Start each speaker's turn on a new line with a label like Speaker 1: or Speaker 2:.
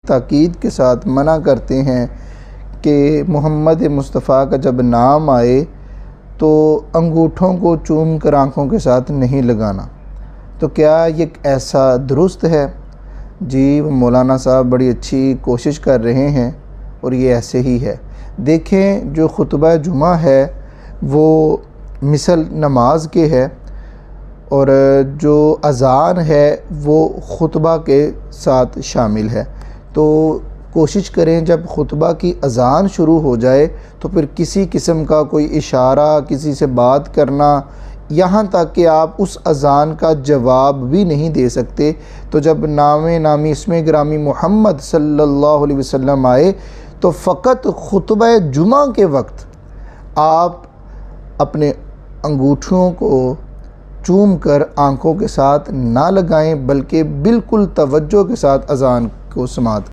Speaker 1: تاکید کے ساتھ منع کرتے ہیں کہ محمد مصطفیٰ کا جب نام آئے تو انگوٹھوں کو چوم کر آنکھوں کے ساتھ نہیں لگانا، تو کیا یہ ایسا درست ہے؟ جی مولانا صاحب بڑی اچھی کوشش کر رہے ہیں اور یہ ایسے ہی ہے۔ دیکھیں جو خطبہ جمعہ ہے وہ مثل نماز کے ہے، اور جو اذان ہے وہ خطبہ کے ساتھ شامل ہے۔ تو کوشش کریں جب خطبہ کی اذان شروع ہو جائے تو پھر کسی قسم کا کوئی اشارہ، کسی سے بات کرنا، یہاں تک کہ آپ اس اذان کا جواب بھی نہیں دے سکتے، تو جب نامی اسم گرامی محمد صلی اللہ علیہ وسلم آئے تو فقط خطبہ جمعہ کے وقت آپ اپنے انگوٹھوں کو چوم کر آنکھوں کے ساتھ نہ لگائیں، بلکہ بالکل توجہ کے ساتھ اذان کو سماعت